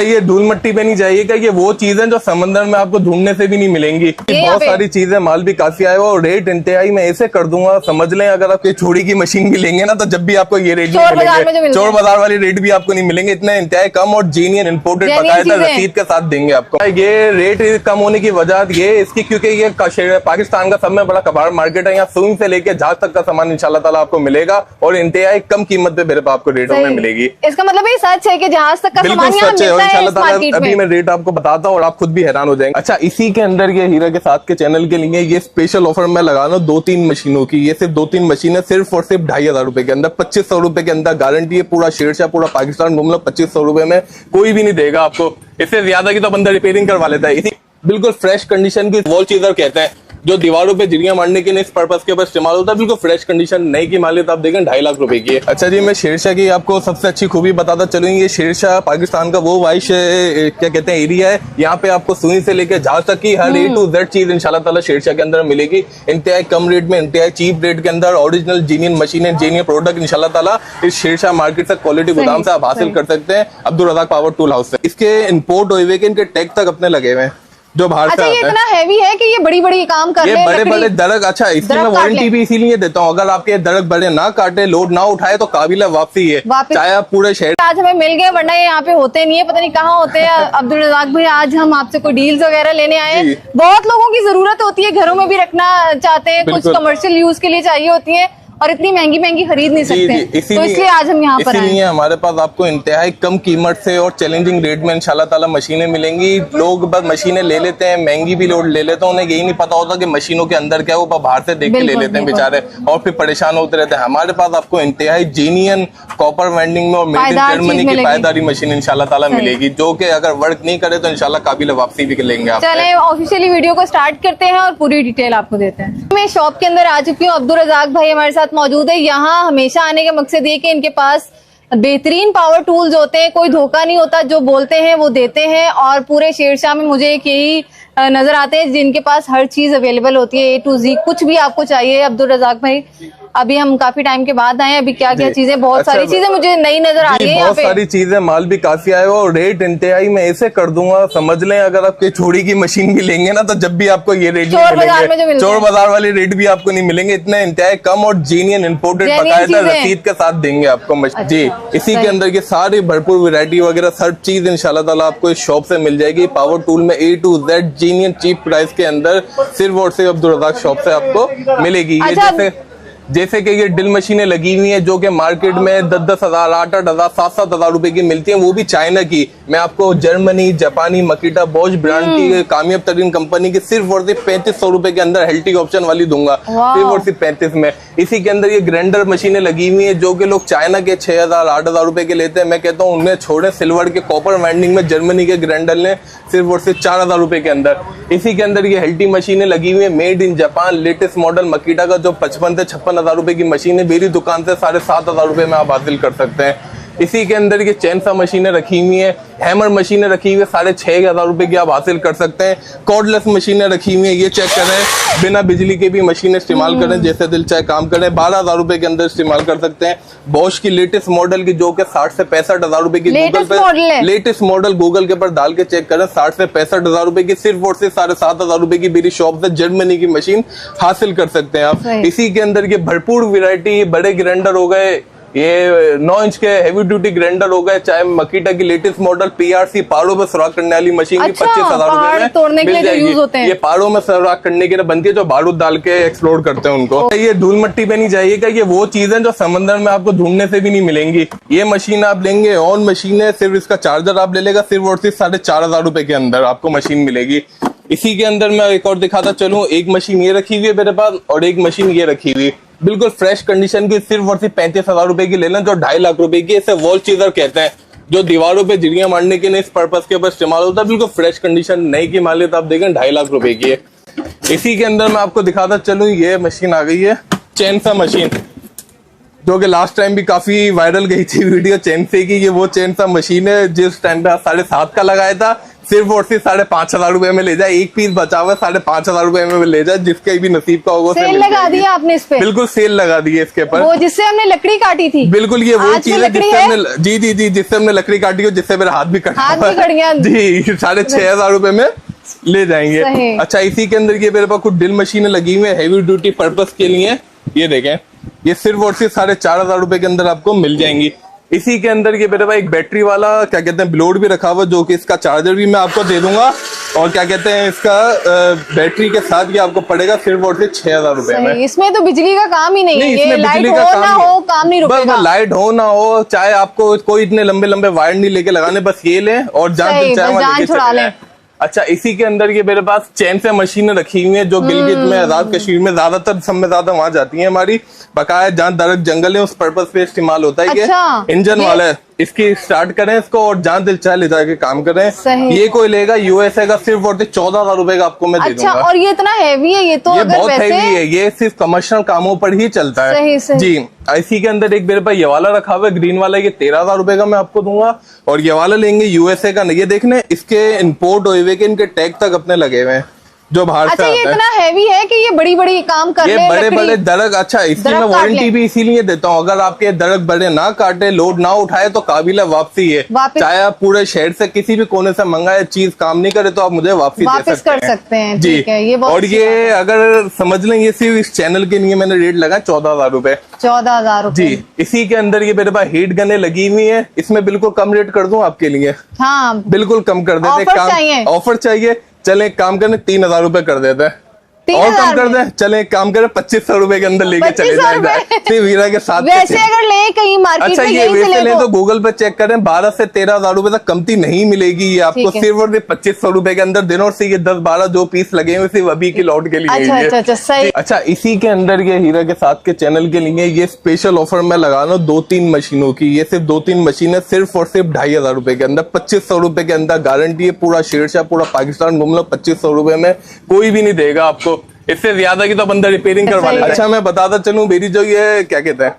ये धूल मिट्टी पे नहीं जाइएगा, ये वो चीजें जो समंदर में आपको ढूंढने से भी नहीं मिलेंगी। बहुत सारी चीजें, माल भी काफी आया हुआ और रेट इंतहाई मैं ऐसे कर दूंगा, समझ लें अगर आप चूड़ी की मशीन भी लेंगे ना तो जब भी आपको ये रेट नहीं मिलेंगे, चोर बाजार वाली रेट भी आपको नहीं मिलेंगे, इतने इंतहाई कम और जीनियन इम्पोर्टेड बाकायदा रसीद के साथ देंगे आपको। ये रेट कम होने की वजह ये इसकी क्योंकि ये पाकिस्तान का सब में बड़ा कबाड़ मार्केट है, यहाँ सुई से लेके जहाज तक का सामान इंशाल्लाह ताला आपको मिलेगा और इंतहाई कम कीमत पे मेरे पास आपको रेटों में मिलेगी। इसका मतलब ये सच है कि जहाज तक का सामान यहाँ मिलता है इस मार्केट में। अभी मैं रेट आपको बताता हूँ और आप खुद भी हैरान हो जाएंगे। अच्छा, इसी के अंदर ये हीरा के साथ के चैनल के लिए ये स्पेशल ऑफर मैं लगा रहा हूँ 2-3 मशीनों की। ये सिर्फ 2-3 मशीनें सिर्फ और सिर्फ 2500 रुपए के अंदर, 2500 रुपए के अंदर गारंटी है। पूरा शेरशाह पूरा पाकिस्तान घूम लो, 2500 रुपए में कोई भी नहीं देगा आपको। इससे ज्यादा की तो बंदा रिपेयरिंग करवा लेता है। इसी बिल्कुल फ्रेश कंडीशन की वॉल चीजर कहते हैं जो दीवारों पे झिड़ियां मारने के लिए इस पर्पस के ऊपर इस्तेमाल होता है। बिल्कुल फ्रेश कंडीशन नई की मालियत आप देखें 2.5 लाख रुपए की है। अच्छा जी, मैं शेरशाह की आपको सबसे अच्छी खूबी बताता चलूँ। ये शेरशाह पाकिस्तान का वो वाइश क्या कहते हैं एरिया है, यहाँ पे आपको सुई से लेकर जहाज तक की हर A to Z चीज इंशाल्लाह ताला शेरशाह के अंदर मिलेगी। इंतहाई कम रेट में, इंतहाई चीप रेट के अंदर ओरिजिनल जीनियन मशीनें, जीनियन प्रोडक्ट इंशाल्लाह ताला इस शेरशाह मार्केट से क्वालिटी गोदाम से आप हासिल कर सकते हैं Abdul Razzaq power tool house से। इसके इम्पोर्ट हुए के इनके टैग तक अपने लगे हुए हैं जो बाहर से। ये इतना हैवी है कि ये बड़ी बड़ी काम कर रहे हैं, बड़े बड़े दरग। अच्छा, इसकी मैं वारंटी भी इसीलिए देता हूँ, अगर आपके दरग बड़े ना काटे, लोड ना उठाए तो काबिल वापसी है, चाहे आप पूरे शहर। आज हमें मिल गए, वरना ये यहाँ पे होते नहीं है, पता नहीं कहाँ होते हैं। अब्दुल रज़ाक भाई, आज हम आपसे कोई डील्स वगैरह लेने आए हैं। बहुत लोगों की जरूरत होती है, घरों में भी रखना चाहते हैं, कुछ कमर्शियल यूज के लिए चाहिए होती है और इतनी महंगी महंगी खरीद नहीं सकते, तो इसलिए आज हम यहाँ पर आए। इसीलिए हमारे पास आपको इंतहाई कम कीमत से और चैलेंजिंग रेट में इंशाल्लाह ताला मशीनें मिलेंगी। लोग बस मशीनें ले लेते हैं, महंगी भी लोग ले लेते हैं, उन्हें यही नहीं पता होता कि मशीनों के अंदर क्या है, वो बाहर से देख के ले लेते हैं बेचारे और फिर परेशान होते रहते हैं। हमारे पास आपको इंतहाई जीनियन कॉपर वेंडिंग में और मेड इन जर्मनी की पायदारी मशीन इंशाल्लाह ताला मिलेगी, जो कि अगर वर्क नहीं करे तो इंशाल्लाह काबिल वापसी भी लेंगे आप। चले ऑफिशियली वीडियो को स्टार्ट करते हैं और पूरी डिटेल आपको देते हैं। मैं शॉप के अंदर आ चुकी हूँ, अब्दुल रज़ाक भाई हमारे साथ मौजूद है। यहाँ हमेशा आने का मकसद ये कि इनके पास बेहतरीन पावर टूल्स होते हैं, कोई धोखा नहीं होता, जो बोलते हैं वो देते हैं। और पूरे शेरशाह में मुझे एक यही नजर आते हैं जिनके पास हर चीज अवेलेबल होती है, A to Z, कुछ भी आपको चाहिए। अब्दुल रज़ाक भाई, अभी हम काफी टाइम के बाद आए, अभी क्या क्या चीजें, बहुत सारी चीजें मुझे नई नजर आ रही है। बहुत सारी चीजें, माल भी काफी आया हुआ और रेट इंतहाई मैं ऐसे कर दूंगा, समझ लें अगर आप चूड़ी की मशीन भी लेंगे ना तो जब भी आपको ये रेट नहीं मिलेंगे, चोर बाजार वाली रेट भी आपको नहीं मिलेंगे, इतने इंतहाई कम और जीनियन इम्पोर्टेड बाकायदा रसीद के साथ देंगे आपको जी। इसी के अंदर की सारी भरपूर वैरायटी वगैरह हर चीज इंशाल्लाह ताला आपको इस शॉप से मिल जाएगी। पावर टूल में A to Z genuine cheap price के अंदर सिर्फ और सिर्फ अब्दुल रज़ाक शॉप से आपको मिलेगी। ये जैसे कि ये ड्रिल मशीनें लगी हुई हैं जो कि मार्केट में 10-10 हजार, 8-8 हजार, 7-7 हजार रुपए की मिलती हैं, वो भी चाइना की। मैं आपको जर्मनी, जापानी, मकीटा, बॉश ब्रांड की कामयाब तरीन कंपनी की सिर्फ और सिर्फ 3500 रुपए के अंदर हेल्टी ऑप्शन वाली दूंगा, सिर्फ और सिर्फ 35 में। इसी के अंदर ये ग्राइंडर मशीनें लगी हुई हैं जो कि लोग चाइना के 6000, 8000 रुपए के लेते हैं। मैं कहता हूँ उनमें छोड़े, सिल्वर के कॉपर वेंडिंग में जर्मनी के ग्राइंडर ने सिर्फ और सिर्फ 4000 रुपए के अंदर। इसी के अंदर ये हेल्टी मशीनें लगी हुई है, made in Japan, latest model Makita का, जो 55 से 56 हजार रुपए की मशीन मेरी दुकान से 7500 रुपए में आप हासिल कर सकते हैं। इसी के अंदर ये चैनसा मशीनें रखी हुई हैं, हैमर मशीनें रखी हुई है, 6500 रुपए की आप हासिल कर सकते हैं। कॉर्डलेस मशीनें रखी हुई हैं, ये चेक करें, बिना बिजली के भी मशीन इस्तेमाल करें, जैसे दिल चाहे काम करें, 12000 रुपए के अंदर इस्तेमाल कर सकते हैं। बॉश की लेटेस्ट मॉडल की जो कि 60 से 65 हजार रुपए की गूगल पे लेटेस्ट मॉडल गूगल के ऊपर डाल के चेक करें, 60 से 65 हजार रुपए की सिर्फ और सिर्फ 7500 रुपए की मेरी शॉप से जर्मनी की मशीन हासिल कर सकते हैं आप। इसी के अंदर ये भरपूर वैरायटी, बड़े ग्राइंडर हो गए, ये 9 इंच के हेवी ड्यूटी ग्राइंडर हो गए, चाहे मकीटा की लेटेस्ट मॉडल PRC पहाड़ों में सुराख करने वाली मशीन की 25,000 रुपए में मिल जाएगी। ये पहाड़ों में सुराख करने के लिए बनती है, जो बारूद डाल के एक्सप्लोर करते हैं उनको। ये धूल मिट्टी पे नहीं जाइएगा, ये वो चीजें जो समंदर में आपको ढूंढने से भी नहीं मिलेंगी। ये मशीन आप लेंगे, ऑन मशीन है, सिर्फ इसका चार्जर आप ले लेगा, सिर्फ और सिर्फ 4500 रुपए के अंदर आपको मशीन मिलेगी। इसी के अंदर मैं एक और दिखाता चलूँ, एक मशीन ये रखी हुई है मेरे पास और एक मशीन ये रखी हुई, बिल्कुल फ्रेश कंडीशन की, सिर्फ और सिर्फ 35,000 रुपए की ले लें, जो 2.5 लाख रुपए की। इसे वॉल चीजर कहते हैं, जो दीवारों पे झिड़ियां मारने के लिए इस पर्पस के ऊपर इस्तेमाल होता है। बिल्कुल फ्रेश कंडीशन नई की मालियत आप देखें 2.5 लाख रुपए की है। इसी के अंदर मैं आपको दिखाता चलूँ, ये मशीन आ गई है चैनसा मशीन, जो कि लास्ट टाइम भी काफी वायरल गई थी वीडियो चैनसे की। ये वो चैनसा मशीन है जिस टाइम पे 7.5 का लगाया था, सिर्फ और सिर्फ 5,500 रुपए में ले जाए, एक पीस बचा हुआ 5,500 रुपए में ले जाए, जिसके भी नसीब का होगा। सेल लगा दी आपने इस पे? बिल्कुल सेल लगा दी है इसके ऊपर। वो जिससे हमने लकड़ी काटी थी? बिल्कुल, ये वो चीज है जिससे हमने जी जिससे हमने लकड़ी काटी हो, जिससे मेरा हाथ भी कट गया जी। 6,500 रुपए में ले जाएंगे। अच्छा, इसी के अंदर ये मेरे पास कुछ ड्रिल मशीनें लगी हुई है हैवी ड्यूटी पर्पस के लिए। ये देखें, ये सिर्फ और सिर्फ 4,500 रुपए के अंदर आपको मिल जाएंगी। इसी के अंदर ये मेरे पास एक बैटरी वाला क्या कहते हैं ब्लोड भी रखा हुआ, जो कि इसका चार्जर भी मैं आपको दे दूंगा, और क्या कहते हैं इसका बैटरी के साथ ये आपको पड़ेगा सिर्फ और सिर्फ 6,000 रुपए में। इसमें तो बिजली का काम ही नहीं है, इसमें लाइट बिजली हो का ना हो काम नहीं रुकेगा। बस लाइट हो ना हो, चाहे आपको कोई इतने लंबे लंबे वायर नहीं लेके लगाने, बस ये लें और जान छुड़ा लें। अच्छा, इसी के अंदर ये मेरे पास चैन से मशीनें रखी हुई हैं, जो गिलगित में, आजाद कश्मीर में ज्यादातर, सब में ज्यादा वहां जाती हैं हमारी। बकाया जहाँ दरख्त जंगल है उस पर्पज पे इस्तेमाल होता है। अच्छा, इंजन वाला है, इसकी स्टार्ट करें इसको और जहाँ दिल चाहे ले जाके काम करें। ये कोई लेगा यूएसए का सिर्फ और 14,000 रुपए का आपको मैं दे दूंगा। और ये इतना हैवी है, ये तो ये अगर बहुत हैवी है, ये सिर्फ कमर्शियल कामों पर ही चलता है। सही। जी, इसी के अंदर एक मेरे पास ये वाला रखा हुआ है ग्रीन वाला, ये 13,000 रुपए का मैं आपको दूंगा। और ये वाला लेंगे यूएसए का, ये देखने इसके इम्पोर्ट हुए के इनके टैग तक अपने लगे हुए हैं जो बाहर से आता है। ये इतना हैवी है कि ये बड़ी बड़ी काम कर रहे हैं, बड़े बड़े दरख्त। अच्छा, इसकी मैं वारंटी भी इसीलिए देता हूँ, अगर आपके दरख्त बड़े ना काटे, लोड ना उठाए तो काबिल वापसी है। चाहे आप पूरे शहर से किसी भी कोने से मंगाए, चीज काम नहीं करे तो आप मुझे वापस कर सकते हैं। जी, और ये अगर समझ लें, ये सिर्फ इस चैनल के लिए मैंने रेट लगा 14,000 रुपए। 14,000 जी। इसी के अंदर ये मेरे पास हीट गने लगी हुई है, इसमें बिल्कुल कम रेट कर दूं आपके लिए। हाँ, बिल्कुल कम कर देते। ऑफर चाहिए? चले एक काम करें, 3,000 रुपए कर देते हैं। और कम कर दे, चले एक काम करें, 2,500 रुपए के अंदर लेके चले जाएंगे सिर्फ हीरा के साथ। वैसे अगर ले कहीं मार्केट अच्छा, ये वैसे ले तो गूगल पे चेक करें, 12 से 13,000 रुपए तक कमती नहीं मिलेगी। ये आपको सिर्फ और सिर्फ 2,500 रुपए के अंदर देना, और सिर्फ ये 10-12 जो पीस लगे हुए सिर्फ अभी की लॉट के लिए। सही। अच्छा, इसी के अंदर ये हीरा के साथ के चैनल के लिए ये स्पेशल ऑफर मैं लगा रहा हूँ 2-3 मशीनों की। ये सिर्फ 2-3 मशीनें सिर्फ और सिर्फ 2,500 रुपए के अंदर, 2,500 रुपए के अंदर गारंटी है। पूरा शेरशाह, पूरा पाकिस्तान घूम लो, 2,500 रुपए में कोई भी नहीं देगा आपको। इससे ज्यादा की तो बंदा रिपेयरिंग करवा लेता है। अच्छा, मैं बताता चलूं, मेरी जो ये क्या कहते हैं,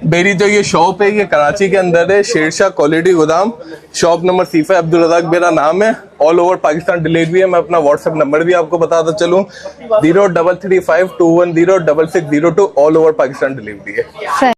मेरी जो ये शॉप है, ये कराची के अंदर है, शेरशाह क्वालिटी गोदाम, shop number C5, Abdul Razzaq मेरा नाम है। ऑल ओवर पाकिस्तान डिलीवरी है। मैं अपना व्हाट्सएप नंबर भी आपको बताता चलूं, 0335210602, ऑल ओवर पाकिस्तान डिलीवरी है।